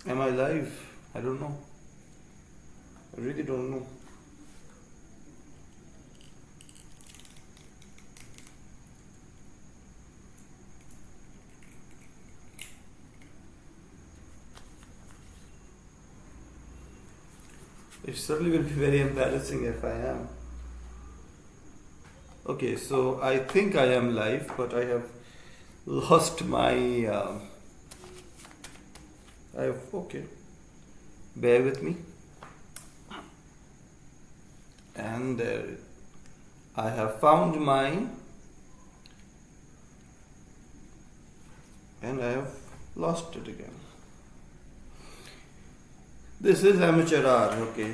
Am I live? I don't know. I really don't know. It certainly will be very embarrassing if I am. Okay, so I think I am live, but I have lost my. I have. Okay. Bear with me. And there. I have found my. And I have lost it again. This is amateur hour, okay.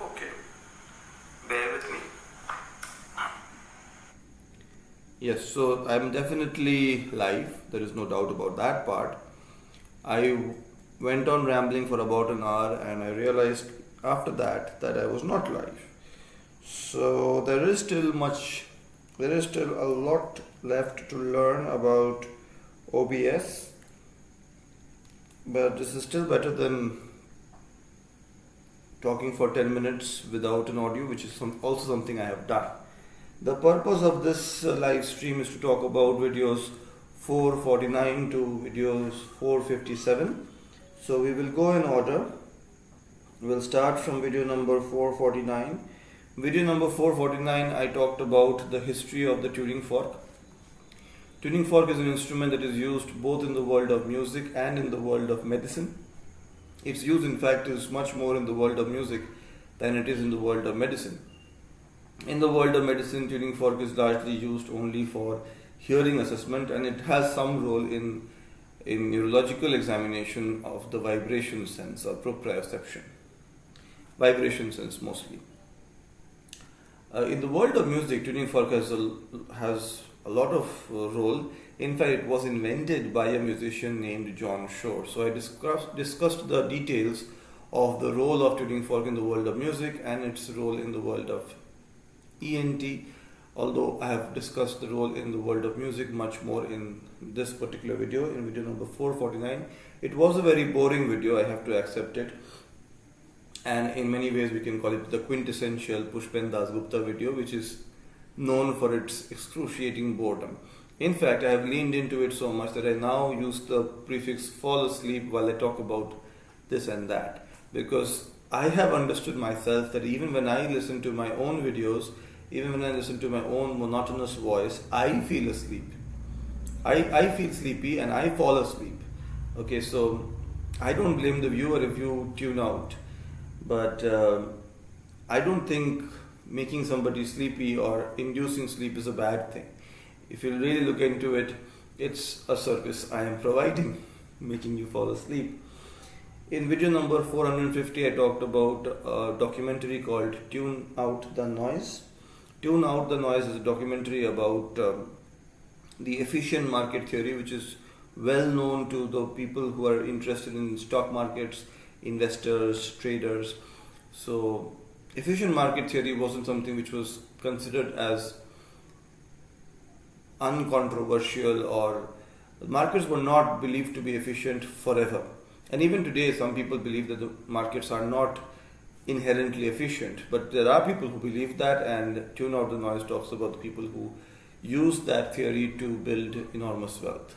Okay. Bear with me. Yes, so I'm definitely live. There is no doubt about that part. I went on rambling for about an hour and I realized after that I was not live. So there is still a lot left to learn about OBS, but this is still better than talking for 10 minutes without an audio, which is also something I have done. The purpose of this live stream is to talk about videos 449 to videos 457. So we will go in order. We'll start from video number 449. Video number 449, I talked about the history of the tuning fork. Tuning fork is an instrument that is used both in the world of music and in the world of medicine. Its use, in fact, is much more in the world of music than it is in the world of medicine. In the world of medicine, tuning fork is largely used only for hearing assessment, and it has some role in neurological examination of the vibration sense or proprioception. Vibration sense mostly. In the world of music, tuning fork has a lot of role. In fact, it was invented by a musician named John Shore. So I discussed the details of the role of tuning fork in the world of music and its role in the world of ENT, although I have discussed the role in the world of music much more in this particular video, in video number 449. It was a very boring video, I have to accept it. And in many ways we can call it the quintessential Pushpen Das Gupta video, which is known for its excruciating boredom. In fact, I have leaned into it so much that I now use the prefix fall asleep while I talk about this and that. Because I have understood myself that even when I listen to my own videos, even when I listen to my own monotonous voice, I feel asleep. I feel sleepy and I fall asleep. Okay, so I don't blame the viewer if you tune out. But I don't think making somebody sleepy or inducing sleep is a bad thing. If you really look into it, it's a service I am providing, making you fall asleep. In video number 450, I talked about a documentary called Tune Out the Noise. Tune Out the Noise is a documentary about the efficient market theory, which is well known to the people who are interested in stock markets, investors, traders. So efficient market theory wasn't something which was considered as uncontroversial, or markets were not believed to be efficient forever. And even today, some people believe that the markets are not inherently efficient. But there are people who believe that, and Tune Out the Noise talks about the people who use that theory to build enormous wealth.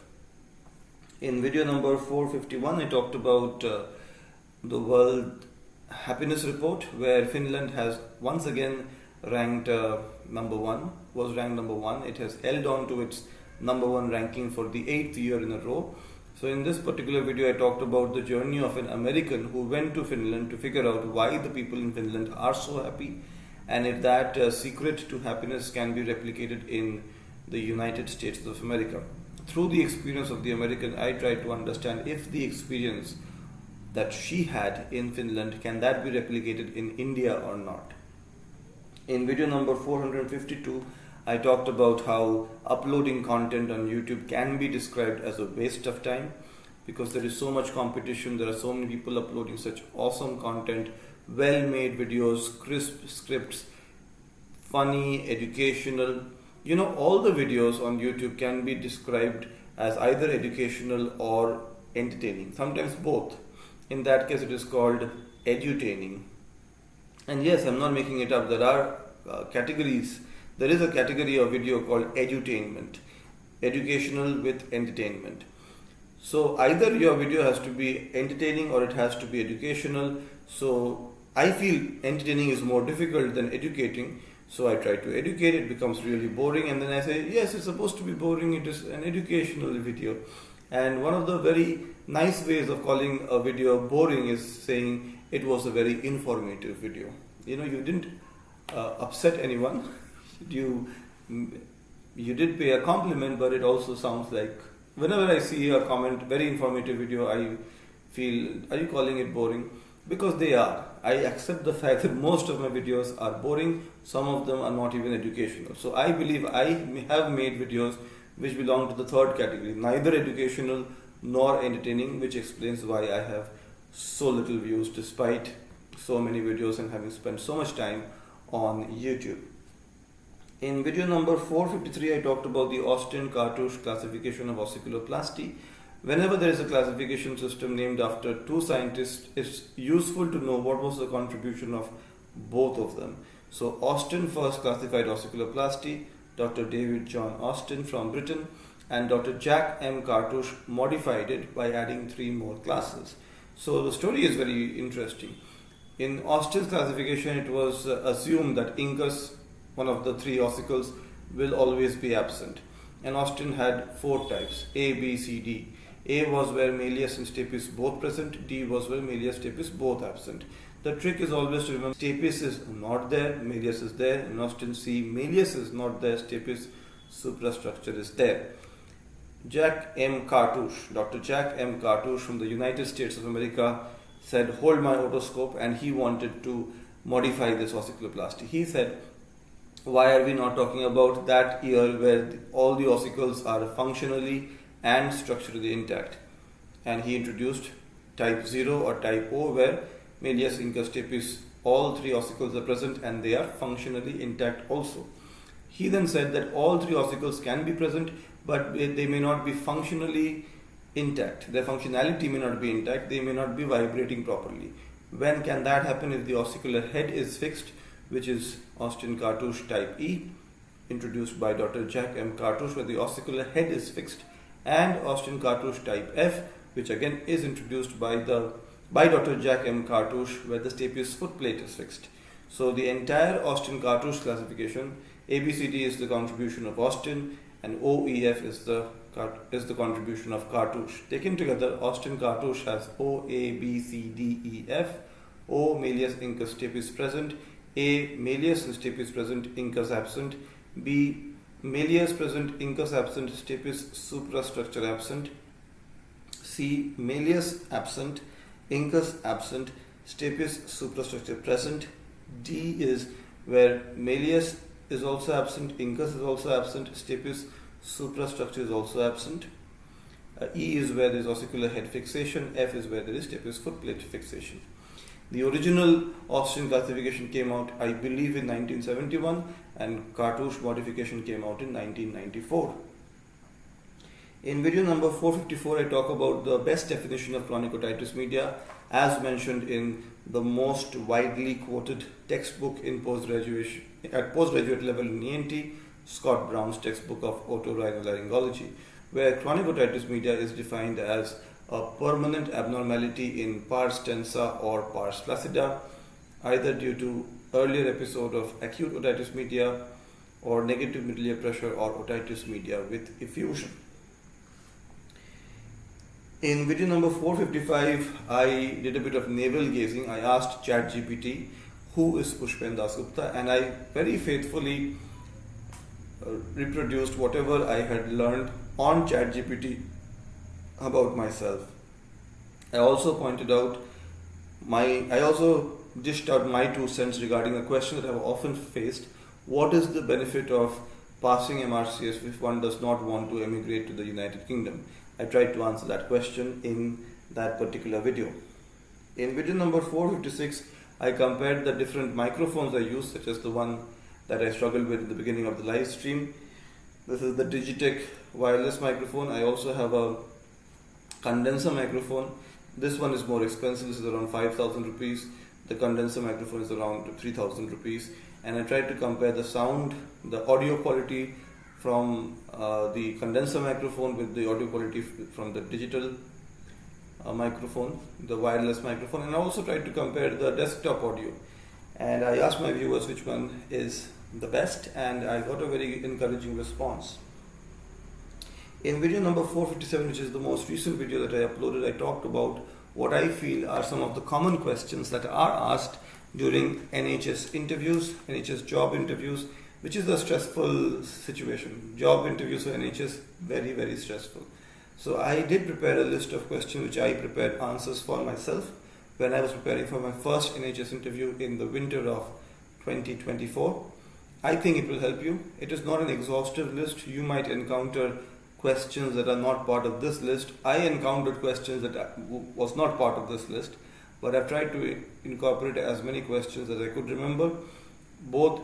In video number 451, I talked about the World Happiness Report, where Finland has once again ranked number one. It has held on to its number one ranking for the 8th year in a row. So in this particular video, I talked about the journey of an American who went to Finland to figure out why the people in Finland are so happy, and if that secret to happiness can be replicated in the United States of America. Through the experience of the American, I tried to understand if the experience that she had in Finland, can that be replicated in India or not. In video number 452, I talked about how uploading content on YouTube can be described as a waste of time, because there is so much competition, there are so many people uploading such awesome content, well-made videos, crisp scripts, funny, educational. All the videos on YouTube can be described as either educational or entertaining, sometimes both. In that case, it is called edutaining. And yes, I'm not making it up. There are categories. There is a category of video called edutainment, educational with entertainment. So either your video has to be entertaining or it has to be educational. So I feel entertaining is more difficult than educating. So I try to educate, it becomes really boring, and then I say, yes, it's supposed to be boring, it is an educational video. And one of the very nice ways of calling a video boring is saying it was a very informative video. You didn't upset anyone. You did pay a compliment, but it also sounds like, whenever I see a comment, very informative video, I feel, are you calling it boring? Because they are. I accept the fact that most of my videos are boring, some of them are not even educational. So I believe I have made videos which belong to the third category, neither educational nor entertaining, which explains why I have so little views despite so many videos and having spent so much time on YouTube. In video number 453, I talked about the Austin-Cartouche classification of ossiculoplasty. Whenever there is a classification system named after two scientists, it's useful to know what was the contribution of both of them. So Austin first classified ossiculoplasty, Dr. David John Austin from Britain, and Dr. Jack M. Cartouche modified it by adding 3 more classes. So the story is very interesting. In Austin's classification, it was assumed that incus, one of the 3 ossicles, will always be absent. And Austin had 4 types, A, B, C, D. A was where malleus and stapes both present, D was where malleus stapes both absent. The trick is always to remember stapes is not there, malleus is there. In Austin C, malleus is not there, stapes suprastructure is there. Jack M. Cartouche, Dr. Jack M. Cartouche from the United States of America said, hold my otoscope, and he wanted to modify this ossiculoplasty. He said, why are we not talking about that ear where all the ossicles are functionally and structurally intact? And he introduced type 0 or type O, where malleus, incus, stapes, all 3 ossicles are present and they are functionally intact also. He then said that all 3 ossicles can be present, but they may not be functionally intact. Their functionality may not be intact, they may not be vibrating properly. When can that happen? If the ossicular head is fixed, which is Austin-Cartouche type E, introduced by Dr. Jack M. Cartouche, where the ossicular head is fixed, and Austin-Cartouche type F, which again is introduced by Dr. Jack M. Cartouche, where the stapes footplate is fixed. So the entire Austin-Cartouche classification, ABCD is the contribution of Austin, and OEF is the contribution of Cartouche. Taken together, Austin-Cartouche has O, A, B, C, D, E, F. O, malleus, incus, stapes present. A, malleus and stapes present, incus absent. B, malleus present, incus absent, stapes suprastructure absent. C, malleus absent, incus absent, stapes suprastructure present. D is where malleus is also absent, incus is also absent, stapes suprastructure is also absent. E is where there is ossicular head fixation. F is where there is stapes footplate fixation. The original Austin classification came out, I believe, in 1971, and Cartouche modification came out in 1994. In video number 454, I talk about the best definition of chronic otitis media, as mentioned in the most widely quoted textbook in postgraduate level in ENT, Scott Brown's textbook of otorhinolaryngology, where chronic otitis media is defined as a permanent abnormality in pars tensa or pars flaccida, either due to earlier episode of acute otitis media or negative middle ear pressure or otitis media with effusion. In video number 455, I did a bit of navel gazing. I asked ChatGPT, who is Pushpen Dasgupta, and I very faithfully reproduced whatever I had learned on ChatGPT about myself. I also dished out my 2 cents regarding a question that I have often faced: what is the benefit of passing MRCS if one does not want to emigrate to the United Kingdom? I tried to answer that question in that particular video. In video number 456, I compared the different microphones I use, such as the one that I struggled with at the beginning of the live stream. This is the Digitech wireless microphone. I also have a condenser microphone. This one is more expensive. This is around 5,000 rupees. The condenser microphone is around 3,000 rupees. And I tried to compare the sound, the audio quality from the condenser microphone with the audio quality from the digital microphone, the wireless microphone, and I also tried to compare the desktop audio. And I asked my viewers which one is the best, and I got a very encouraging response. In video number 457, which is the most recent video that I uploaded, I talked about what I feel are some of the common questions that are asked during NHS interviews, NHS job interviews, which is a stressful situation. Job interviews for NHS, very, very stressful. So I did prepare a list of questions which I prepared answers for myself when I was preparing for my first NHS interview in the winter of 2024. I think it will help you. It is not an exhaustive list. You might encounter questions that are not part of this list. I encountered questions that was not part of this list, but I've tried to incorporate as many questions as I could remember, both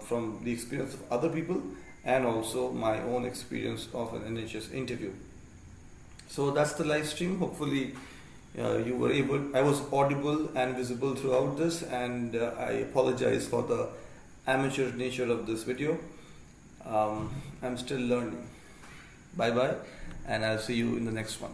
from the experience of other people and also my own experience of an NHS interview. So that's the live stream. Hopefully you were able, I was audible and visible throughout this, and I apologize for the amateur nature of this video. I'm still learning. Bye bye, and I'll see you in the next one.